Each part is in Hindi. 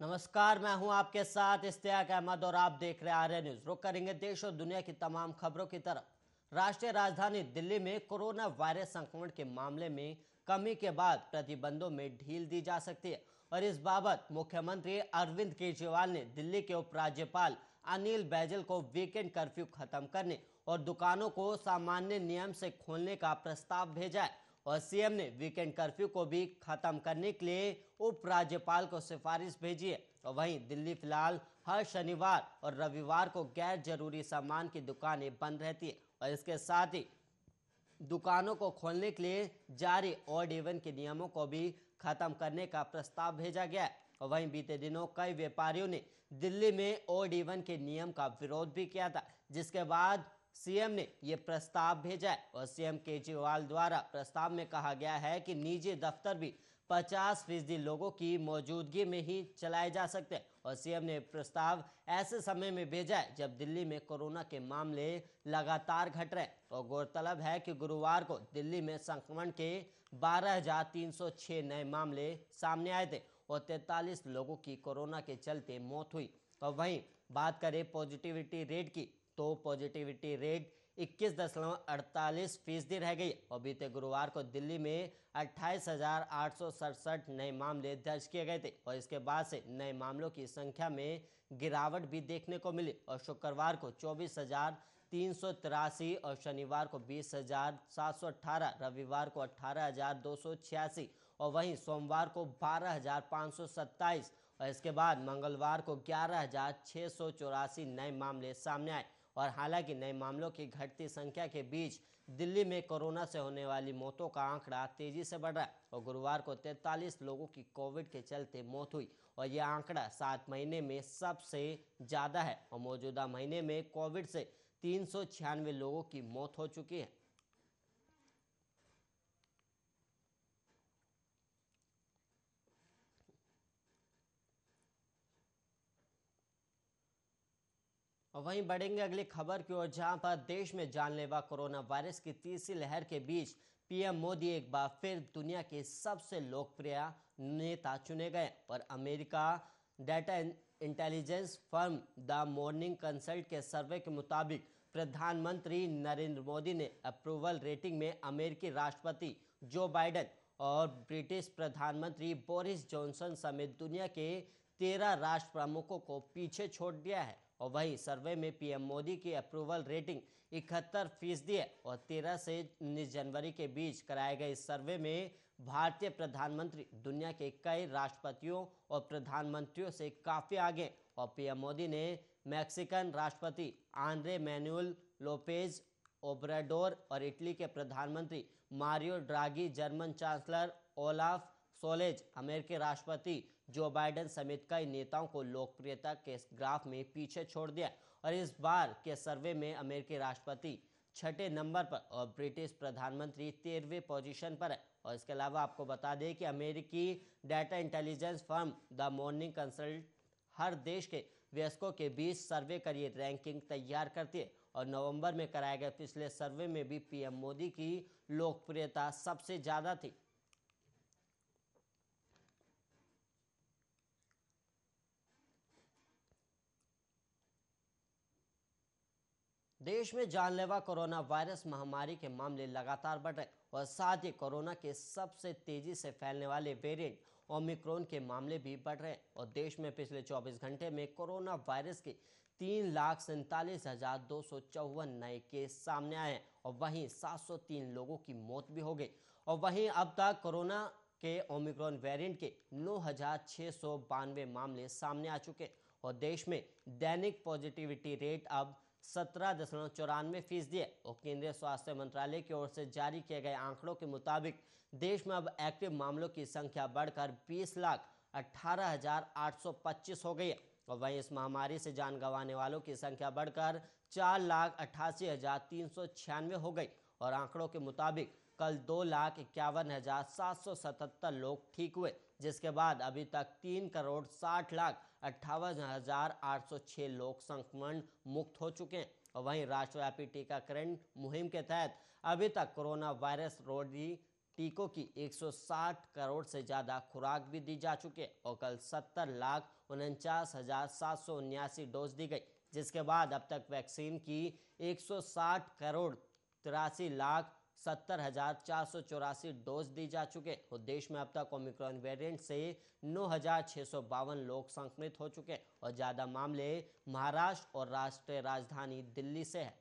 नमस्कार, मैं हूं आपके साथ इश्तियाक अहमद और आप देख रहे हैं आर्य न्यूज। रुक करेंगे देश और दुनिया की तमाम खबरों की तरफ। राष्ट्रीय राजधानी दिल्ली में कोरोना वायरस संक्रमण के मामले में कमी के बाद प्रतिबंधों में ढील दी जा सकती है और इस बाबत मुख्यमंत्री अरविंद केजरीवाल ने दिल्ली के उपराज्यपाल अनिल बैजल को वीकेंड कर्फ्यू खत्म करने और दुकानों को सामान्य नियम से खोलने का प्रस्ताव भेजा है और सीएम ने वीकेंड कर्फ्यू को भी खत्म करने के लिए उपराज्यपाल को सिफारिश भेजी है। और वहीं दिल्ली फिलहाल हर शनिवार और रविवार को गैर जरूरी सामान की दुकानें बंद रहती है और इसके साथ ही दुकानों को खोलने के लिए जारी ऑड इवन के नियमों को भी खत्म करने का प्रस्ताव भेजा गया है। और वहीं बीते दिनों कई व्यापारियों ने दिल्ली में ऑड इवन के नियम का विरोध भी किया था, जिसके बाद सीएम ने यह प्रस्ताव भेजा है और सीएम केजरीवाल द्वारा प्रस्ताव में कहा गया है कि निजी दफ्तर भी 50% लोगों की मौजूदगी में ही चलाए जा सकते हैं और सीएम ने प्रस्ताव ऐसे समय में भेजा है जब दिल्ली में कोरोना के मामले लगातार घट रहे हैं। और गौरतलब है कि गुरुवार को दिल्ली में संक्रमण के 12,306 नए मामले सामने आए थे और 43 लोगों की कोरोना के चलते मौत हुई। और वहीं बात करें पॉजिटिविटी रेट की, तो पॉजिटिविटी रेट 21.48% रह गई और बीते गुरुवार को दिल्ली में 28,867 नए मामले दर्ज किए गए थे और इसके बाद से नए मामलों की संख्या में गिरावट भी देखने को मिली और शुक्रवार को 24,383 और शनिवार को 20,718, रविवार को 18,286 और वहीं सोमवार को 12,527 और इसके बाद मंगलवार को 11,684 नए मामले सामने आए। और हालांकि नए मामलों की घटती संख्या के बीच दिल्ली में कोरोना से होने वाली मौतों का आंकड़ा तेजी से बढ़ रहा है और गुरुवार को 43 लोगों की कोविड के चलते मौत हुई और यह आंकड़ा 7 महीने में सबसे ज़्यादा है और मौजूदा महीने में कोविड से 396 लोगों की मौत हो चुकी है। और वहीं बढ़ेंगे अगली खबर की ओर, जहां पर देश में जानलेवा कोरोना वायरस की तीसरी लहर के बीच पीएम मोदी एक बार फिर दुनिया के सबसे लोकप्रिय नेता चुने गए और America data intelligence firm the morning consult के सर्वे के मुताबिक प्रधानमंत्री नरेंद्र मोदी ने अप्रूवल रेटिंग में अमेरिकी राष्ट्रपति जो बाइडेन और ब्रिटिश प्रधानमंत्री बोरिस जॉनसन समेत दुनिया के 13 राष्ट्र प्रमुखों को पीछे छोड़ दिया है। और वहीं सर्वे में पीएम मोदी की अप्रूवल रेटिंग 71% है और 13 से 19 जनवरी के बीच कराए गए इस सर्वे में भारतीय प्रधानमंत्री दुनिया के कई राष्ट्रपतियों और प्रधानमंत्रियों से काफ़ी आगे और पीएम मोदी ने मैक्सिकन राष्ट्रपति आंद्रे मैनुअल लोपेज ओब्राडोर और इटली के प्रधानमंत्री Mario Draghi, German chancellor Olaf Scholz, अमेरिकी राष्ट्रपति जो बाइडेन समेत कई नेताओं को लोकप्रियता के ग्राफ में पीछे छोड़ दिया और इस बार के सर्वे में अमेरिकी राष्ट्रपति 6ठे नंबर पर और ब्रिटिश प्रधानमंत्री 13वें पोजीशन पर है। और इसके अलावा आपको बता दें कि अमेरिकी data intelligence firm the morning consult हर देश के वयस्कों के बीच सर्वे कर ये रैंकिंग तैयार करती है और नवंबर में कराए गए पिछले सर्वे में भी पीएम मोदी की लोकप्रियता सबसे ज़्यादा थी। देश में जानलेवा कोरोना वायरस महामारी के मामले लगातार बढ़ रहे और साथ ही कोरोना के सबसे तेजी से फैलने वाले वेरिएंट ओमिक्रॉन के मामले भी बढ़ रहे हैं और देश में पिछले 24 घंटे में कोरोना वायरस के 3,47,254 नए केस सामने आए हैं और वहीं 703 लोगों की मौत भी हो गई। और वहीं अब तक कोरोना के ओमिक्रॉन वेरिएंट के 9,692 मामले सामने आ चुके और देश में दैनिक पॉजिटिविटी रेट अब 17.94% है और केंद्रीय स्वास्थ्य मंत्रालय की ओर से जारी किए गए आंकड़ों के मुताबिक देश में अब एक्टिव मामलों की संख्या बढ़कर 20,18,825 हो गई है और वहीं इस महामारी से जान गंवाने वालों की संख्या बढ़कर 4,88,396 हो गई और आंकड़ों के मुताबिक कल 2,51,777 लोग ठीक हुए, जिसके बाद अभी तक 3,60,58,806 लोग संक्रमण मुक्त हो चुके हैं और वहीं राष्ट्रव्यापी टीकाकरण मुहिम के तहत अभी तक कोरोना वायरस रोधी टीकों की 160 करोड़ से ज़्यादा खुराक भी दी जा चुकी है और कल 70,49,779 डोज दी गई, जिसके बाद अब तक वैक्सीन की 160 करोड़ 83,70,484 डोज दी जा चुके और देश में अब तक ओमिक्रॉन वेरिएंट से 9,652 लोग संक्रमित हो चुके और ज़्यादा मामले महाराष्ट्र और राष्ट्रीय राजधानी दिल्ली से है।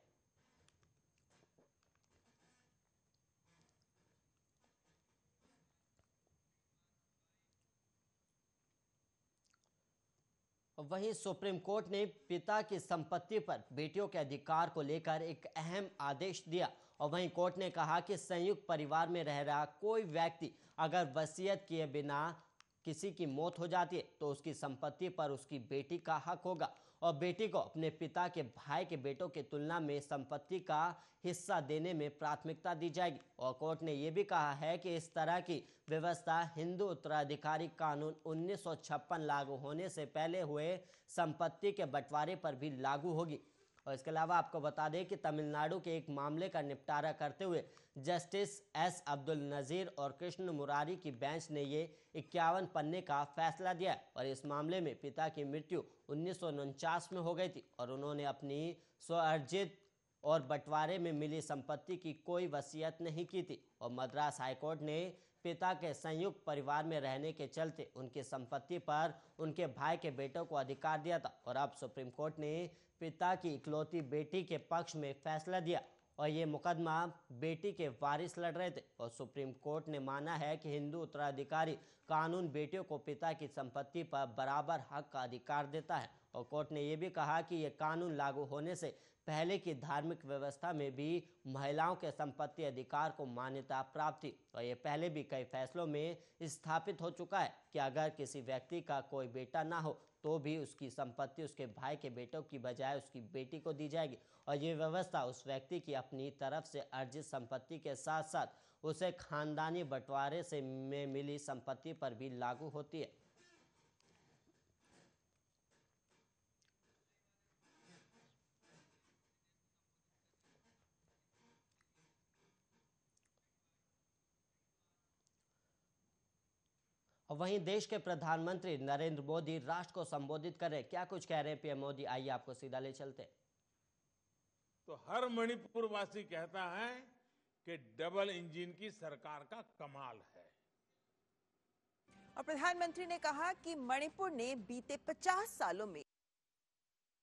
वहीं सुप्रीम कोर्ट ने पिता की संपत्ति पर बेटियों के अधिकार को लेकर एक अहम आदेश दिया और वहीं कोर्ट ने कहा कि संयुक्त परिवार में रह रहा कोई व्यक्ति अगर वसीयत किए बिना किसी की मौत हो जाती है तो उसकी संपत्ति पर उसकी बेटी का हक होगा और बेटी को अपने पिता के भाई के बेटों की तुलना में संपत्ति का हिस्सा देने में प्राथमिकता दी जाएगी। और कोर्ट ने यह भी कहा है कि इस तरह की व्यवस्था हिंदू उत्तराधिकारी कानून 1956 लागू होने से पहले हुए संपत्ति के बंटवारे पर भी लागू होगी। और इसके अलावा आपको बता दें कि तमिलनाडु के एक मामले का निपटारा करते हुए जस्टिस एस अब्दुल नज़ीर और कृष्ण मुरारी की बेंच ने ये 51 पन्ने का फैसला दिया और इस मामले में पिता की मृत्यु 1949 में हो गई थी और उन्होंने अपनी स्वअर्जित और बंटवारे में मिली संपत्ति की कोई वसीयत नहीं की थी और मद्रास हाईकोर्ट ने पिता के संयुक्त परिवार में रहने के चलते उनकी संपत्ति पर उनके भाई के बेटों को अधिकार दिया था और अब सुप्रीम कोर्ट ने पिता की इकलौती बेटी के पक्ष में फैसला दिया और ये मुकदमा बेटी के वारिस लड़ रहे थे और सुप्रीम कोर्ट ने माना है कि हिंदू उत्तराधिकारी कानून बेटियों को पिता की संपत्ति पर बराबर हक का अधिकार देता है और कोर्ट ने यह भी कहा कि यह कानून लागू होने से पहले की धार्मिक व्यवस्था में भी महिलाओं के संपत्ति अधिकार को मान्यता प्राप्त थी और ये पहले भी कई फैसलों में स्थापित हो चुका है कि अगर किसी व्यक्ति का कोई बेटा ना हो तो भी उसकी संपत्ति उसके भाई के बेटों की बजाय उसकी बेटी को दी जाएगी और ये व्यवस्था उस व्यक्ति की अपनी तरफ से अर्जित संपत्ति के साथ साथ उसे खानदानी बंटवारे से में मिली संपत्ति पर भी लागू होती है। वहीं देश के प्रधानमंत्री नरेंद्र मोदी राष्ट्र को संबोधित कर रहे, क्या कुछ कह रहे हैं पीएम मोदी, आइए आपको सीधा ले चलते। तो हर मणिपुर वासी कहता है कि डबल इंजन की सरकार का कमाल है। और प्रधानमंत्री ने कहा कि मणिपुर ने बीते 50 सालों में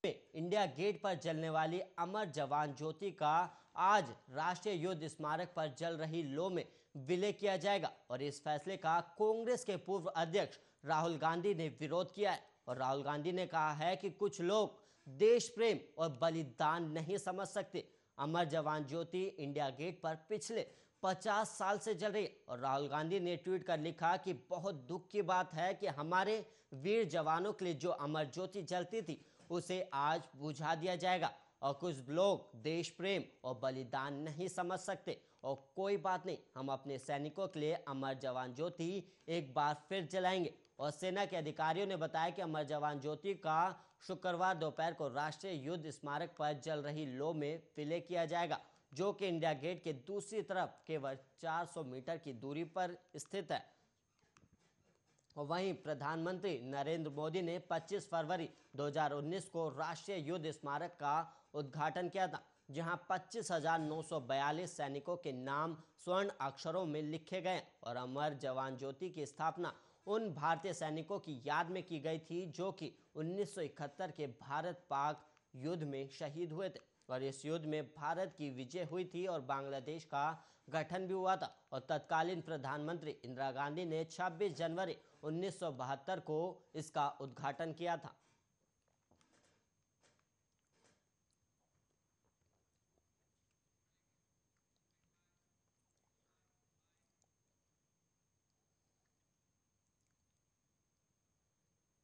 इंडिया गेट पर जलने वाली अमर जवान ज्योति का आज राष्ट्रीय युद्ध स्मारक पर जल रही लौ में विलय किया जाएगा और इस फैसले का कांग्रेस के पूर्व अध्यक्ष राहुल गांधी ने विरोध किया है और राहुल गांधी ने कहा है कि कुछ लोग देश प्रेम और बलिदान नहीं समझ सकते। अमर जवान ज्योति इंडिया गेट पर पिछले 50 साल से जल रही है और राहुल गांधी ने ट्वीट कर लिखा कि बहुत दुख की बात है कि हमारे वीर जवानों के लिए जो अमर ज्योति जलती थी उसे आज बुझा दिया जाएगा और कुछ लोग देश प्रेम और बलिदान नहीं समझ सकते और कोई बात नहीं, हम अपने सैनिकों के लिए अमर जवान ज्योति एक बार फिर जलाएंगे। और सेना के अधिकारियों ने बताया कि अमर जवान ज्योति का शुक्रवार दोपहर को राष्ट्रीय युद्ध स्मारक पर जल रही लौ में विलय किया जाएगा जो कि इंडिया गेट के दूसरी तरफ केवल 400 मीटर की दूरी पर स्थित है। वहीं प्रधानमंत्री नरेंद्र मोदी ने 25 फरवरी 2019 को राष्ट्रीय युद्ध स्मारक का उद्घाटन किया था जहां 25,942 सैनिकों के नाम स्वर्ण अक्षरों में लिखे गए और अमर जवान ज्योति की स्थापना उन भारतीय सैनिकों की याद में की गई थी जो कि 1971 के भारत पाक युद्ध में शहीद हुए थे और इस युद्ध में भारत की विजय हुई थी और बांग्लादेश का गठन भी हुआ था और तत्कालीन प्रधानमंत्री इंदिरा गांधी ने 26 जनवरी 1972 को इसका उद्घाटन किया था।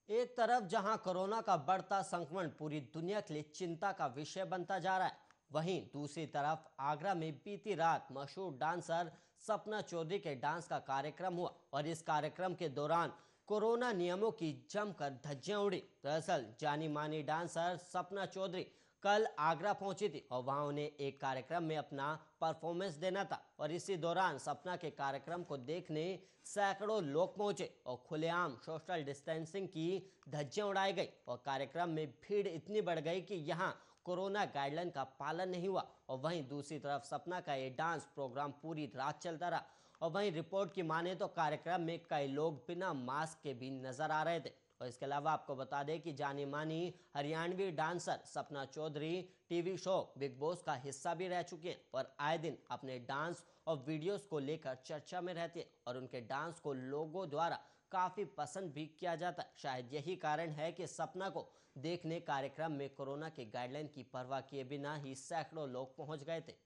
एक तरफ जहां कोरोना का बढ़ता संक्रमण पूरी दुनिया के लिए चिंता का विषय बनता जा रहा है, वहीं दूसरी तरफ आगरा में बीती रात मशहूर डांसर सपना चौधरी के डांस का कार्यक्रम हुआ और इस कार्यक्रम के दौरान कोरोना नियमों की जमकर धज्जियां उड़ी। दरअसल जानी मानी डांसर सपना चौधरी कल आगरा पहुंची थी और वहां उन्हें एक कार्यक्रम में अपना परफॉर्मेंस देना था और इसी दौरान सपना के कार्यक्रम को देखने सैकड़ों लोग पहुंचे और खुलेआम सोशल डिस्टेंसिंग की धज्जियां उड़ाई गई और कार्यक्रम में भीड़ इतनी बढ़ गई कि यहां कोरोना गाइडलाइन का पालन नहीं हुआ और वहीं दूसरी तरफ सपना का ये डांस प्रोग्राम पूरी रात चलता रहा और वहीं रिपोर्ट की माने तो कार्यक्रम में कई लोग बिना मास्क के भी नजर आ रहे थे। और इसके अलावा आपको बता दें कि जानी मानी Haryanvi dancer Sapna Chaudhary TV show Bigg Boss का हिस्सा भी रह चुकी हैं और आए दिन अपने डांस और वीडियोस को लेकर चर्चा में रहती है और उनके डांस को लोगों द्वारा काफी पसंद भी किया जाता है। शायद यही कारण है कि सपना को देखने कार्यक्रम में कोरोना की गाइडलाइन की परवाह किए बिना ही सैकड़ों लोग पहुंच गए थे।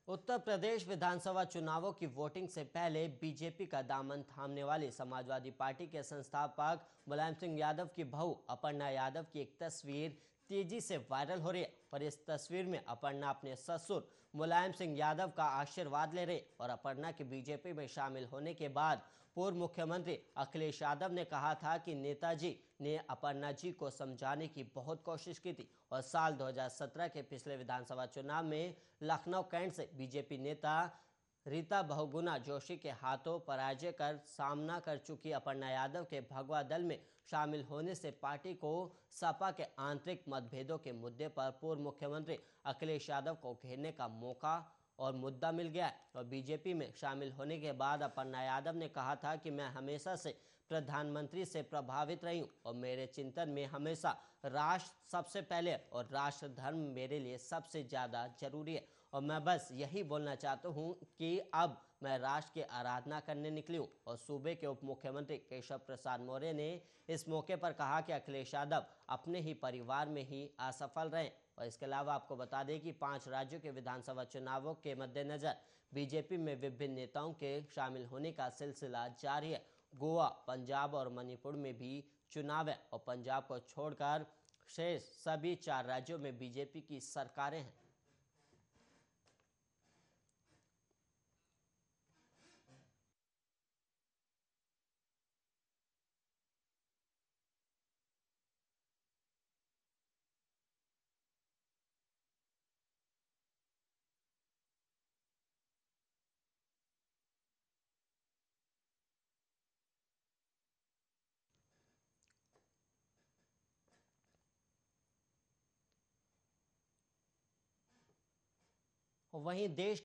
उत्तर प्रदेश विधानसभा चुनावों की वोटिंग से पहले बीजेपी का दामन थामने वाली समाजवादी पार्टी के संस्थापक मुलायम सिंह यादव की बहू अपर्णा यादव की एक तस्वीर तेजी से वायरल हो रही है और इस तस्वीर में अपर्णा अपने ससुर मुलायम सिंह यादव का आशीर्वाद ले रहे और अपर्णा के बीजेपी में शामिल होने के बाद पूर्व मुख्यमंत्री अखिलेश यादव ने कहा था कि नेताजी ने अपर्णा जी को समझाने की बहुत कोशिश की थी और साल 2017 के पिछले विधानसभा चुनाव में लखनऊ कैंट से बीजेपी नेता रीता बहुगुणा जोशी के हाथों पराजय कर सामना कर चुकी अपर्णा यादव के भगवा दल में शामिल होने से पार्टी को सपा के आंतरिक मतभेदों के मुद्दे पर पूर्व मुख्यमंत्री अखिलेश यादव को घेरने का मौका और मुद्दा मिल गया है और बीजेपी में शामिल होने के बाद अपर्णा यादव ने कहा था कि मैं हमेशा से प्रधानमंत्री से प्रभावित रही हूं और मेरे चिंतन में हमेशा राष्ट्र सबसे पहले और राष्ट्र धर्म मेरे लिए सबसे ज़्यादा जरूरी है और मैं बस यही बोलना चाहता हूं कि अब मैं राष्ट्र की आराधना करने निकली हूं। और सूबे के उप मुख्यमंत्री केशव प्रसाद मौर्य ने इस मौके पर कहा कि अखिलेश यादव अपने ही परिवार में ही असफल रहे और इसके अलावा आपको बता दें कि 5 राज्यों के विधानसभा चुनावों के मद्देनजर बीजेपी में विभिन्न नेताओं के शामिल होने का सिलसिला जारी है। गोवा, पंजाब और मणिपुर में भी चुनाव है और पंजाब को छोड़कर शेष सभी 4 राज्यों में बीजेपी की सरकारें हैं। वहीं देश